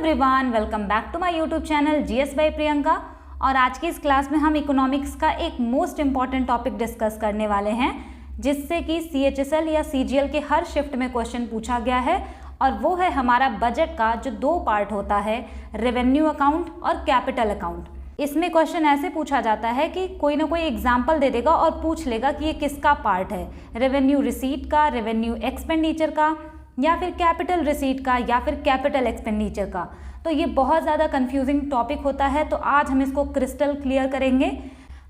Everyone, welcome back to my YouTube channel GS by Priyanka. और आज की इस क्लास में हम इकोनॉमिक्स का एक मोस्ट इम्पॉर्टेंट टॉपिक डिस्कस करने वाले हैं, जिससे कि सीएचएसएल या सीजीएल के हर शिफ्ट में क्वेश्चन पूछा गया है। और वो है हमारा बजट का जो दो पार्ट होता है, रेवेन्यू अकाउंट और कैपिटल अकाउंट। इसमें क्वेश्चन ऐसे पूछा जाता है कि कोई ना कोई एग्जाम्पल दे देगा और पूछ लेगा कि ये किसका पार्ट है, रेवेन्यू रिसीट का, रेवेन्यू एक्सपेंडिचर का, या फिर कैपिटल रिसीट का, या फिर कैपिटल एक्सपेंडिचर का। तो ये बहुत ज़्यादा कंफ्यूजिंग टॉपिक होता है, तो आज हम इसको क्रिस्टल क्लियर करेंगे।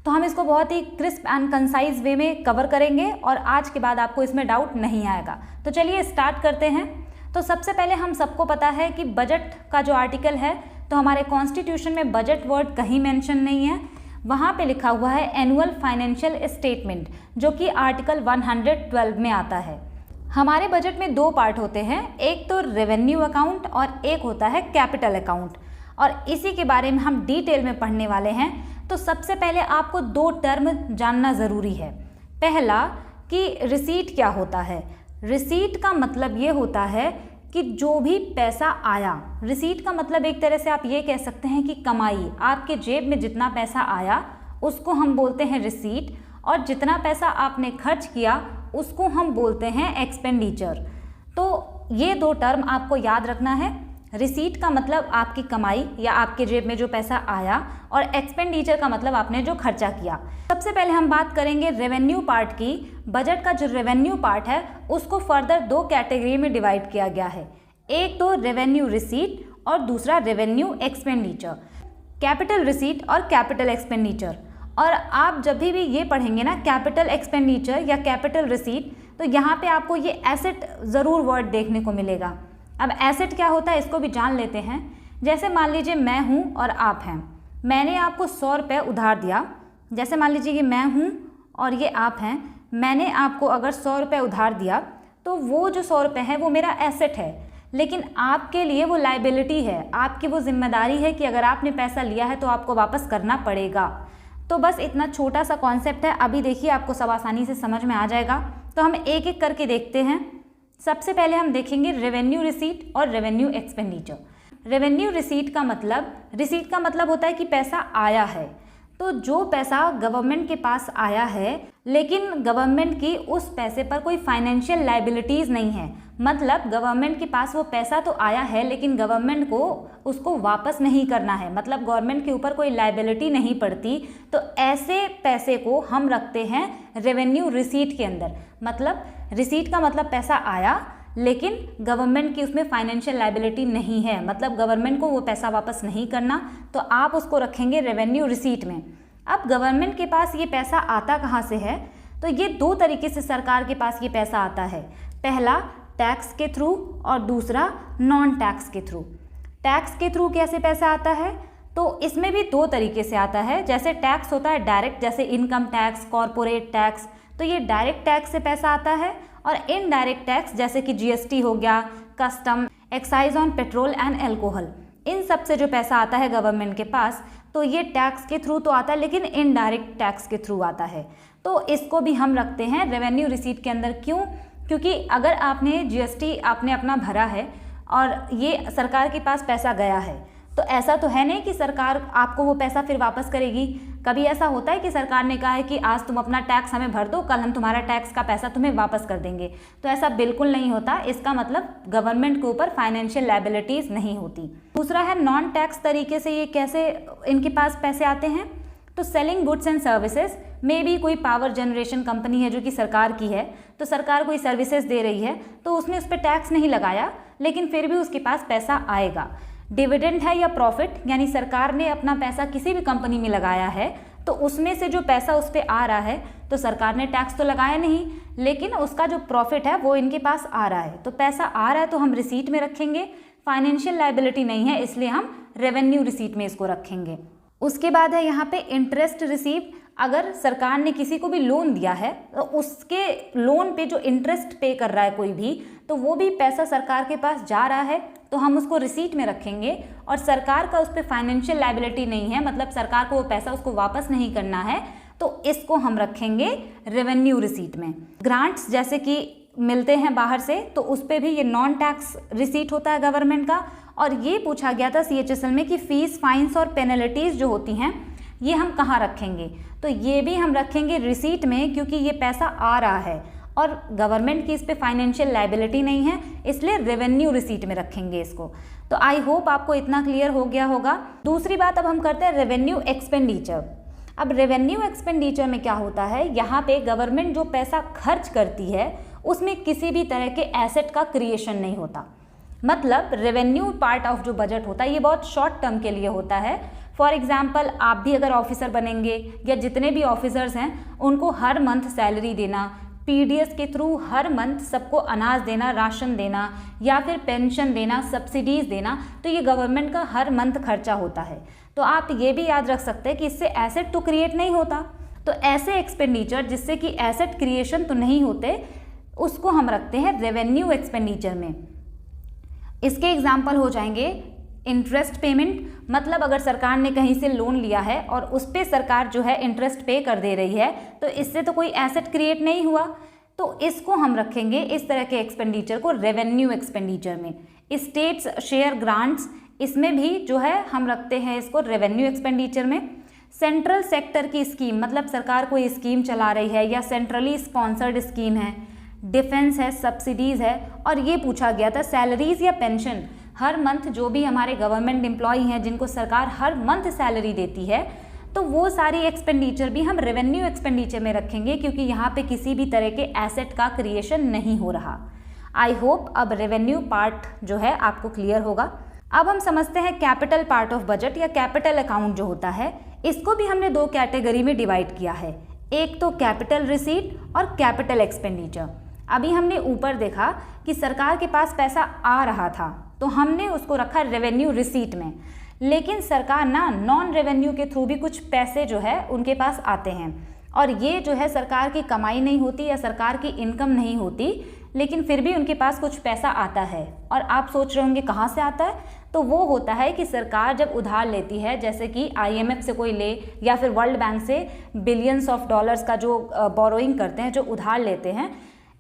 तो हम इसको बहुत ही क्रिस्प एंड कंसाइज वे में कवर करेंगे और आज के बाद आपको इसमें डाउट नहीं आएगा। तो चलिए स्टार्ट करते हैं। तो सबसे पहले हम सबको पता है कि बजट का जो आर्टिकल है, तो हमारे कॉन्स्टिट्यूशन में बजट वर्ड कहीं मेंशन नहीं है। वहाँ पे लिखा हुआ है एनुअल फाइनेंशियल स्टेटमेंट, जो कि आर्टिकल 112 में आता है। हमारे बजट में दो पार्ट होते हैं, एक तो रेवेन्यू अकाउंट और एक होता है कैपिटल अकाउंट, और इसी के बारे में हम डिटेल में पढ़ने वाले हैं। तो सबसे पहले आपको दो टर्म जानना ज़रूरी है। पहला कि रिसीट क्या होता है। रिसीट का मतलब ये होता है कि जो भी पैसा आया, रिसीट का मतलब एक तरह से आप ये कह सकते हैं कि कमाई, आपके जेब में जितना पैसा आया उसको हम बोलते हैं रिसीट, और जितना पैसा आपने खर्च किया उसको हम बोलते हैं एक्सपेंडिचर। तो ये दो टर्म आपको याद रखना है। रिसीट का मतलब आपकी कमाई या आपके जेब में जो पैसा आया, और एक्सपेंडिचर का मतलब आपने जो खर्चा किया। सबसे पहले हम बात करेंगे रेवेन्यू पार्ट की। बजट का जो रेवेन्यू पार्ट है उसको फर्दर दो कैटेगरी में डिवाइड किया गया है, एक तो रेवेन्यू रिसीट और दूसरा रेवेन्यू एक्सपेंडिचर, कैपिटल रिसीट और कैपिटल एक्सपेंडिचर। और आप जब भी ये पढ़ेंगे ना कैपिटल एक्सपेंडिचर या कैपिटल रिसीट, तो यहाँ पे आपको ये एसेट ज़रूर वर्ड देखने को मिलेगा। अब एसेट क्या होता है इसको भी जान लेते हैं। जैसे मान लीजिए मैं हूँ और आप हैं, मैंने आपको 100 रुपये उधार दिया। जैसे मान लीजिए कि मैं हूँ और ये आप हैं, मैंने आपको अगर 100 रुपये उधार दिया, तो वो जो 100 रुपये है वो मेरा एसेट है, लेकिन आपके लिए वो लाइबिलिटी है, आपकी वो जिम्मेदारी है कि अगर आपने पैसा लिया है तो आपको वापस करना पड़ेगा। तो बस इतना छोटा सा कॉन्सेप्ट है। अभी देखिए आपको सब आसानी से समझ में आ जाएगा। तो हम एक एक करके देखते हैं। सबसे पहले हम देखेंगे रेवेन्यू रिसीट और रेवेन्यू एक्सपेंडिचर। रेवेन्यू रिसीट का मतलब होता है कि पैसा आया है। तो जो पैसा गवर्नमेंट के पास आया है, लेकिन गवर्नमेंट की उस पैसे पर कोई फाइनेंशियल लाइबिलिटीज़ नहीं है। मतलब गवर्नमेंट के पास वो पैसा तो आया है, लेकिन गवर्नमेंट को उसको वापस नहीं करना है, मतलब गवर्नमेंट के ऊपर कोई लाइबिलिटी नहीं पड़ती। तो ऐसे पैसे को हम रखते हैं रेवेन्यू रिसीट के अंदर। मतलब रिसीट का मतलब पैसा आया, लेकिन गवर्नमेंट की उसमें फाइनेंशियल लाइबिलिटी नहीं है, मतलब गवर्नमेंट को वो पैसा वापस नहीं करना, तो आप उसको रखेंगे रेवेन्यू रिसीट में। अब गवर्नमेंट के पास ये पैसा आता कहाँ से है, तो ये दो तरीके से सरकार के पास ये पैसा आता है। पहला टैक्स के थ्रू और दूसरा नॉन टैक्स के थ्रू। टैक्स के थ्रू कैसे पैसा आता है, तो इसमें भी दो तरीके से आता है। जैसे टैक्स होता है डायरेक्ट, जैसे इनकम टैक्स, कॉरपोरेट टैक्स, तो ये डायरेक्ट टैक्स से पैसा आता है। और इनडायरेक्ट टैक्स जैसे कि जीएसटी हो गया, custom, excise on petrol and alcohol, इन सब से जो पैसा आता है गवर्नमेंट के पास, तो ये टैक्स के थ्रू तो आता है, लेकिन इनडायरेक्ट टैक्स के थ्रू आता है। तो इसको भी हम रखते हैं रेवेन्यू रिसीट के अंदर। क्यों? क्योंकि अगर आपने जीएसटी आपने अपना भरा है और ये सरकार के पास पैसा गया है, तो ऐसा तो है नहीं कि सरकार आपको वो पैसा फिर वापस करेगी। कभी ऐसा होता है कि सरकार ने कहा है कि आज तुम अपना टैक्स हमें भर दो, कल हम तुम्हारा टैक्स का पैसा तुम्हें वापस कर देंगे, तो ऐसा बिल्कुल नहीं होता। इसका मतलब गवर्नमेंट के ऊपर फाइनेंशियल लायबिलिटीज़ नहीं होती। दूसरा है नॉन टैक्स तरीके से ये कैसे इनके पास पैसे आते हैं, तो सेलिंग गुड्स एंड सर्विसेज में भी कोई पावर जनरेशन कंपनी है जो कि सरकार की है, तो सरकार कोई सर्विसेज दे रही है, तो उसने उस पर टैक्स नहीं लगाया, लेकिन फिर भी उसके पास पैसा आएगा। डिविडेंड है या प्रॉफिट, यानी सरकार ने अपना पैसा किसी भी कंपनी में लगाया है, तो उसमें से जो पैसा उस पर आ रहा है, तो सरकार ने टैक्स तो लगाया नहीं, लेकिन उसका जो प्रॉफिट है वो इनके पास आ रहा है। तो पैसा आ रहा है तो हम रिसीट में रखेंगे, फाइनेंशियल लायबिलिटी नहीं है इसलिए हम रेवेन्यू रिसीट में इसको रखेंगे। उसके बाद है यहाँ पे इंटरेस्ट रिसीव। अगर सरकार ने किसी को भी लोन दिया है, तो उसके लोन पे जो इंटरेस्ट पे कर रहा है कोई भी, तो वो भी पैसा सरकार के पास जा रहा है, तो हम उसको रिसीट में रखेंगे। और सरकार का उस पर फाइनेंशियल लायबिलिटी नहीं है, मतलब सरकार को वो पैसा उसको वापस नहीं करना है, तो इसको हम रखेंगे रेवेन्यू रिसीट में। ग्रांट्स जैसे कि मिलते हैं बाहर से, तो उस पर भी ये नॉन टैक्स रिसीट होता है गवर्नमेंट का। और ये पूछा गया था CHSL में कि फीस, फाइन्स और पेनल्टीज जो होती हैं ये हम कहाँ रखेंगे, तो ये भी हम रखेंगे रिसीट में, क्योंकि ये पैसा आ रहा है और गवर्नमेंट की इस पे फाइनेंशियल लायबिलिटी नहीं है, इसलिए रेवेन्यू रिसीट में रखेंगे इसको। तो आई होप आपको इतना क्लियर हो गया होगा। दूसरी बात अब हम करते हैं रेवेन्यू एक्सपेंडिचर। अब रेवेन्यू एक्सपेंडिचर में क्या होता है, यहाँ पे गवर्नमेंट जो पैसा खर्च करती है उसमें किसी भी तरह के एसेट का क्रिएशन नहीं होता। मतलब रेवेन्यू पार्ट ऑफ जो बजट होता है ये बहुत शॉर्ट टर्म के लिए होता है। फॉर एग्जाम्पल, आप भी अगर ऑफिसर बनेंगे या जितने भी ऑफिसर्स हैं उनको हर मंथ सैलरी देना, PDS के थ्रू हर मंथ सबको अनाज देना, राशन देना या फिर पेंशन देना, सब्सिडीज देना, तो ये गवर्नमेंट का हर मंथ खर्चा होता है। तो आप ये भी याद रख सकते हैं कि इससे एसेट तो क्रिएट नहीं होता। तो ऐसे एक्सपेंडिचर जिससे कि एसेट क्रिएशन तो नहीं होते उसको हम रखते हैं रेवेन्यू एक्सपेंडिचर में। इसके एग्जाम्पल हो जाएंगे इंटरेस्ट पेमेंट, मतलब अगर सरकार ने कहीं से लोन लिया है और उस पर सरकार जो है इंटरेस्ट पे कर दे रही है तो इससे तो कोई एसेट क्रिएट नहीं हुआ, तो इसको हम रखेंगे इस तरह के एक्सपेंडिचर को रेवेन्यू एक्सपेंडिचर में। स्टेट्स शेयर ग्रांट्स, इसमें भी जो है हम रखते हैं इसको रेवेन्यू एक्सपेंडिचर में। सेंट्रल सेक्टर की स्कीम, मतलब सरकार कोई स्कीम चला रही है या सेंट्रली स्पॉन्सर्ड स्कीम है, डिफेंस है, सब्सिडीज़ है, और ये पूछा गया था सैलरीज या पेंशन। हर मंथ जो भी हमारे गवर्नमेंट एम्प्लॉय हैं जिनको सरकार हर मंथ सैलरी देती है, तो वो सारी एक्सपेंडिचर भी हम रेवेन्यू एक्सपेंडिचर में रखेंगे, क्योंकि यहाँ पे किसी भी तरह के एसेट का क्रिएशन नहीं हो रहा। आई होप अब रेवेन्यू पार्ट जो है आपको क्लियर होगा। अब हम समझते हैं कैपिटल पार्ट ऑफ बजट या कैपिटल अकाउंट जो होता है, इसको भी हमने दो कैटेगरी में डिवाइड किया है, एक तो कैपिटल रिसीट और कैपिटल एक्सपेंडिचर। अभी हमने ऊपर देखा कि सरकार के पास पैसा आ रहा था तो हमने उसको रखा रेवेन्यू रिसीट में, लेकिन सरकार ना नॉन रेवेन्यू के थ्रू भी कुछ पैसे जो है उनके पास आते हैं, और ये जो है सरकार की कमाई नहीं होती या सरकार की इनकम नहीं होती, लेकिन फिर भी उनके पास कुछ पैसा आता है। और आप सोच रहे होंगे कहाँ से आता है, तो वो होता है कि सरकार जब उधार लेती है, जैसे कि IMF से कोई ले या फिर वर्ल्ड बैंक से बिलियंस ऑफ डॉलर्स का जो बोरोइंग करते हैं, जो उधार लेते हैं,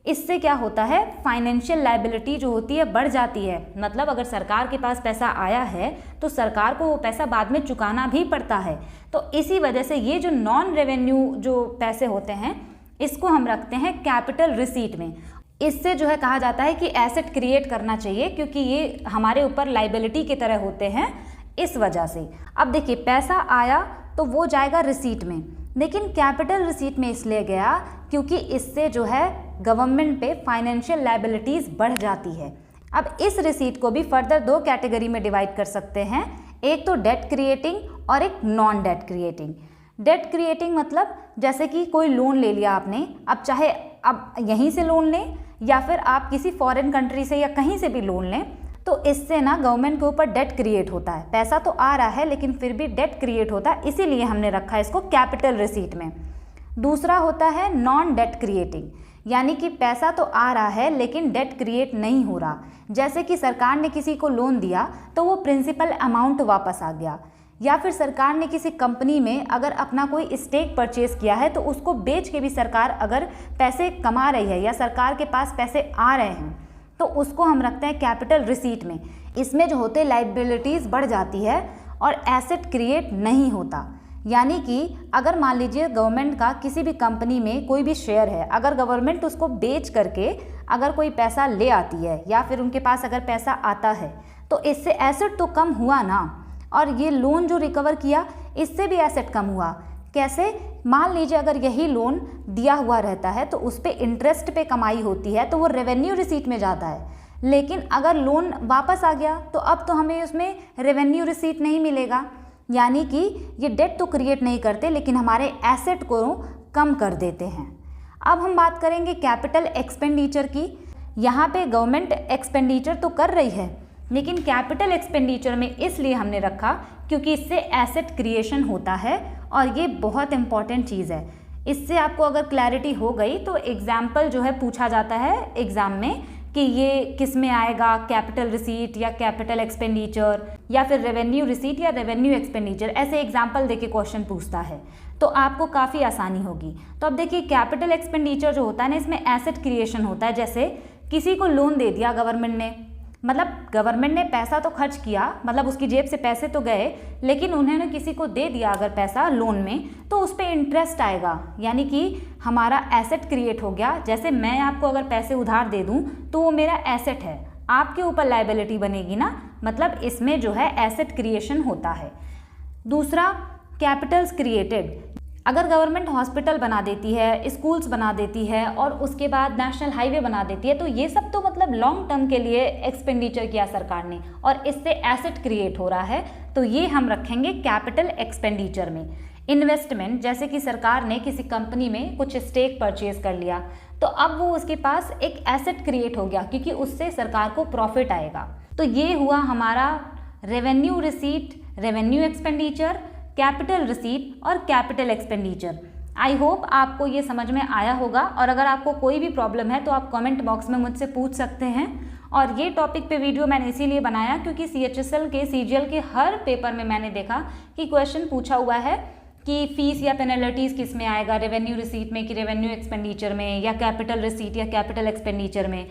इससे क्या होता है फाइनेंशियल लायबिलिटी जो होती है बढ़ जाती है। मतलब अगर सरकार के पास पैसा आया है तो सरकार को वो पैसा बाद में चुकाना भी पड़ता है। तो इसी वजह से ये जो नॉन रेवेन्यू जो पैसे होते हैं इसको हम रखते हैं कैपिटल रिसीट में। इससे जो है कहा जाता है कि एसेट क्रिएट करना चाहिए, क्योंकि ये हमारे ऊपर लायबिलिटी की तरह होते हैं इस वजह से। अब देखिए पैसा आया तो वो जाएगा रिसीट में, लेकिन कैपिटल रिसीट में इसलिए गया क्योंकि इससे जो है गवर्नमेंट पे फाइनेंशियल लायबिलिटीज़ बढ़ जाती है। अब इस रिसीट को भी फर्दर दो कैटेगरी में डिवाइड कर सकते हैं, एक तो डेट क्रिएटिंग और एक non debt creating. Debt creating मतलब जैसे कि कोई लोन ले लिया आपने, अब चाहे अब यहीं से लोन लें या फिर आप किसी फॉरेन कंट्री से या कहीं से भी लोन लें, तो इससे ना गवर्नमेंट के ऊपर डेट क्रिएट होता है। पैसा तो आ रहा है लेकिन फिर भी डेट क्रिएट होता है, इसीलिए हमने रखा है इसको कैपिटल रिसीट में। दूसरा होता है नॉन डेट क्रिएटिंग, यानी कि पैसा तो आ रहा है लेकिन डेट क्रिएट नहीं हो रहा। जैसे कि सरकार ने किसी को लोन दिया तो वो प्रिंसिपल अमाउंट वापस आ गया, या फिर सरकार ने किसी कंपनी में अगर अपना कोई स्टेक परचेज किया है तो उसको बेच के भी सरकार अगर पैसे कमा रही है या सरकार के पास पैसे आ रहे हैं तो उसको हम रखते हैं कैपिटल रिसीट में। इसमें जो होते लायबिलिटीज़ बढ़ जाती है और एसेट क्रिएट नहीं होता। यानी कि अगर मान लीजिए गवर्नमेंट का किसी भी कंपनी में कोई भी शेयर है, अगर गवर्नमेंट उसको बेच करके अगर कोई पैसा ले आती है या फिर उनके पास अगर पैसा आता है तो इससे एसेट तो कम हुआ ना, और ये लोन जो रिकवर किया इससे भी एसेट कम हुआ। कैसे? मान लीजिए अगर यही लोन दिया हुआ रहता है तो उस पर इंटरेस्ट पे कमाई होती है तो वो रेवेन्यू रिसीट में जाता है, लेकिन अगर लोन वापस आ गया तो अब तो हमें उसमें रेवेन्यू रिसीट नहीं मिलेगा। यानी कि ये डेट तो क्रिएट नहीं करते लेकिन हमारे एसेट को कम कर देते हैं। अब हम बात करेंगे कैपिटल एक्सपेंडिचर की। यहाँ पे गवर्नमेंट एक्सपेंडिचर तो कर रही है लेकिन कैपिटल एक्सपेंडिचर में इसलिए हमने रखा क्योंकि इससे एसेट क्रिएशन होता है और ये बहुत इंपॉर्टेंट चीज़ है। इससे आपको अगर क्लैरिटी हो गई तो एग्जाम्पल जो है पूछा जाता है एग्ज़ाम में कि ये किस में आएगा, कैपिटल रिसीट या कैपिटल एक्सपेंडिचर या फिर रेवेन्यू रिसीट या रेवेन्यू एक्सपेंडिचर, ऐसे एग्जाम्पल देके क्वेश्चन पूछता है तो आपको काफ़ी आसानी होगी। तो अब देखिए कैपिटल एक्सपेंडिचर जो होता है ना, इसमें एसेट क्रिएशन होता है। जैसे किसी को लोन दे दिया गवर्नमेंट ने, मतलब गवर्नमेंट ने पैसा तो खर्च किया, मतलब उसकी जेब से पैसे तो गए, लेकिन उन्होंने किसी को दे दिया अगर पैसा लोन में, तो उस पर इंटरेस्ट आएगा, यानी कि हमारा एसेट क्रिएट हो गया। जैसे मैं आपको अगर पैसे उधार दे दूं तो वो मेरा एसेट है, आपके ऊपर लायबिलिटी बनेगी ना, मतलब इसमें जो है एसेट क्रिएशन होता है। दूसरा, कैपिटल्स क्रिएटेड। अगर गवर्नमेंट हॉस्पिटल बना देती है, स्कूल्स बना देती है और उसके बाद नेशनल हाईवे बना देती है, तो ये सब तो मतलब लॉन्ग टर्म के लिए एक्सपेंडिचर किया सरकार ने और इससे एसेट क्रिएट हो रहा है, तो ये हम रखेंगे कैपिटल एक्सपेंडिचर में। इन्वेस्टमेंट, जैसे कि सरकार ने किसी कंपनी में कुछ स्टेक परचेज कर लिया, तो अब वो उसके पास एक एसेट क्रिएट हो गया क्योंकि उससे सरकार को प्रॉफिट आएगा। तो ये हुआ हमारा revenue receipt, revenue expenditure, capital receipt और कैपिटल एक्सपेंडिचर। आई होप आपको ये समझ में आया होगा, और अगर आपको कोई भी प्रॉब्लम है तो आप कमेंट बॉक्स में मुझसे पूछ सकते हैं। और ये टॉपिक पे वीडियो मैंने इसीलिए बनाया क्योंकि CHSL के CGL के हर पेपर में मैंने देखा कि क्वेश्चन पूछा हुआ है कि फीस या पेनल्टीज़ किस में आएगा, रेवेन्यू रिसीट में कि रेवेन्यू एक्सपेंडिचर में, या कैपिटल रिसीट या कैपिटल एक्सपेंडिचर में।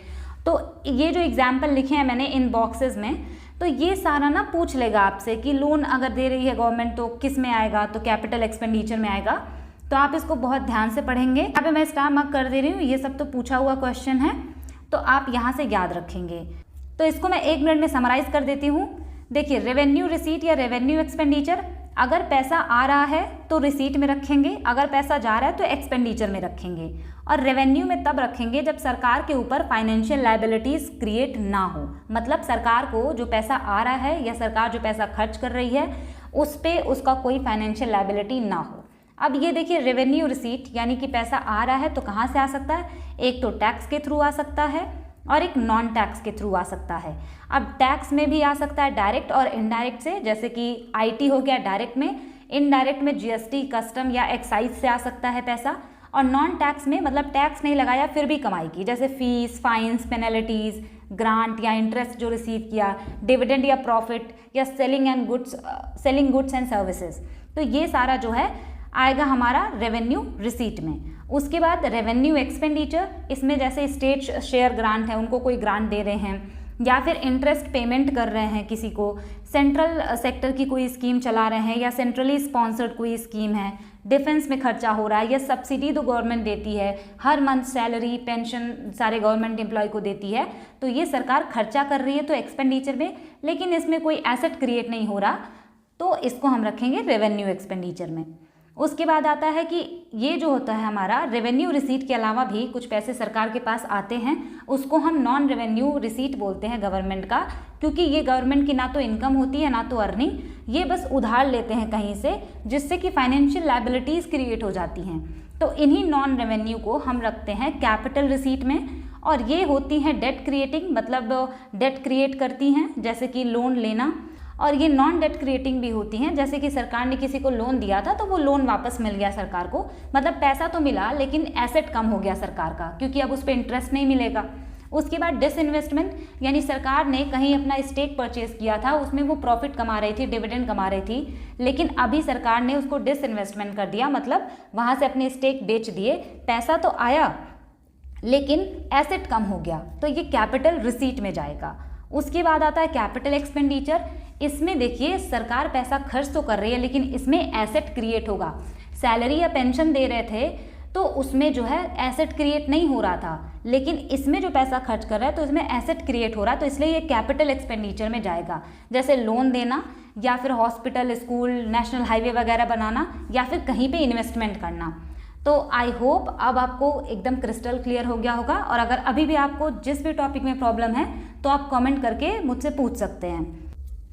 तो ये जो एग्जाम्पल लिखे हैं मैंने इन बॉक्सेस में, तो ये सारा ना पूछ लेगा आपसे कि लोन अगर दे रही है गवर्नमेंट तो किस में आएगा, तो कैपिटल एक्सपेंडिचर में आएगा। तो आप इसको बहुत ध्यान से पढ़ेंगे। यहाँ पे मैं स्टार मार्क कर दे रही हूँ, ये सब तो पूछा हुआ क्वेश्चन है, तो आप यहाँ से याद रखेंगे। तो इसको मैं 1 मिनट में समराइज कर देती हूँ। देखिए, रेवेन्यू रिसीट या रेवेन्यू एक्सपेंडिचर, अगर पैसा आ रहा है तो रिसीट में रखेंगे, अगर पैसा जा रहा है तो एक्सपेंडिचर में रखेंगे, और रेवेन्यू में तब रखेंगे जब सरकार के ऊपर फाइनेंशियल लायबिलिटीज़ क्रिएट ना हो। मतलब सरकार को जो पैसा आ रहा है या सरकार जो पैसा खर्च कर रही है उस पर उसका कोई फाइनेंशियल लायबिलिटी ना हो। अब ये देखिए, रेवेन्यू रिसीट यानी कि पैसा आ रहा है तो कहाँ से आ सकता है, एक तो टैक्स के थ्रू आ सकता है और एक नॉन टैक्स के थ्रू आ सकता है। अब टैक्स में भी आ सकता है डायरेक्ट और इनडायरेक्ट से, जैसे कि IT हो गया डायरेक्ट में, इनडायरेक्ट में GST, कस्टम या एक्साइज से आ सकता है पैसा, और नॉन टैक्स में मतलब टैक्स नहीं लगाया फिर भी कमाई की, जैसे फीस, फाइन्स, पेनल्टीज, ग्रांट या इंटरेस्ट जो रिसीव किया, डिविडेंड या प्रॉफिट, या सेलिंग गुड्स एंड सर्विसेज। तो ये सारा जो है आएगा हमारा रेवेन्यू रिसीट में। उसके बाद रेवेन्यू एक्सपेंडिचर, इसमें जैसे स्टेट शेयर ग्रांट है, उनको कोई ग्रांट दे रहे हैं, या फिर इंटरेस्ट पेमेंट कर रहे हैं किसी को, सेंट्रल सेक्टर की कोई स्कीम चला रहे हैं या सेंट्रली स्पॉन्सर्ड कोई स्कीम है, डिफेंस में खर्चा हो रहा है, या सब्सिडी तो गवर्नमेंट देती है, हर मंथ सैलरी पेंशन सारे गवर्नमेंट एम्प्लॉय को देती है, तो ये सरकार खर्चा कर रही है तो एक्सपेंडिचर में, लेकिन इसमें कोई एसेट क्रिएट नहीं हो रहा, तो इसको हम रखेंगे रेवेन्यू एक्सपेंडिचर में। उसके बाद आता है कि ये जो होता है हमारा रेवेन्यू रिसीट के अलावा भी कुछ पैसे सरकार के पास आते हैं, उसको हम नॉन रेवेन्यू रिसीट बोलते हैं गवर्नमेंट का, क्योंकि ये गवर्नमेंट की ना तो इनकम होती है ना तो अर्निंग, ये बस उधार लेते हैं कहीं से, जिससे कि फाइनेंशियल लायबिलिटीज़ क्रिएट हो जाती हैं। तो इन्हीं नॉन रेवेन्यू को हम रखते हैं कैपिटल रिसीट में, और ये होती हैं डेट क्रिएटिंग, मतलब डेट क्रिएट करती हैं, जैसे कि लोन लेना, और ये नॉन डेट क्रिएटिंग भी होती हैं, जैसे कि सरकार ने किसी को लोन दिया था तो वो लोन वापस मिल गया सरकार को, मतलब पैसा तो मिला लेकिन एसेट कम हो गया सरकार का, क्योंकि अब उस पर इंटरेस्ट नहीं मिलेगा। उसके बाद डिसइन्वेस्टमेंट, यानी सरकार ने कहीं अपना स्टेक परचेज किया था, उसमें वो प्रॉफिट कमा रही थी, डिविडेंड कमा रही थी, लेकिन अभी सरकार ने उसको डिसइन्वेस्टमेंट कर दिया, मतलब वहाँ से अपने स्टेक बेच दिए, पैसा तो आया लेकिन एसेट कम हो गया, तो ये कैपिटल रिसीट में जाएगा। उसके बाद आता है कैपिटल एक्सपेंडिचर, इसमें देखिए सरकार पैसा खर्च तो कर रही है लेकिन इसमें एसेट क्रिएट होगा। सैलरी या पेंशन दे रहे थे तो उसमें जो है एसेट क्रिएट नहीं हो रहा था, लेकिन इसमें जो पैसा खर्च कर रहा है तो इसमें एसेट क्रिएट हो रहा है, तो इसलिए ये कैपिटल एक्सपेंडिचर में जाएगा, जैसे लोन देना या फिर हॉस्पिटल, स्कूल, नेशनल हाईवे वगैरह बनाना, या फिर कहीं पे इन्वेस्टमेंट करना। तो आई होप अब आपको एकदम क्रिस्टल क्लियर हो गया होगा, और अगर अभी भी आपको जिस भी टॉपिक में प्रॉब्लम है तो आप कमेंट करके मुझसे पूछ सकते हैं।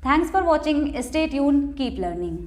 Thanks for watching, stay tuned, keep learning.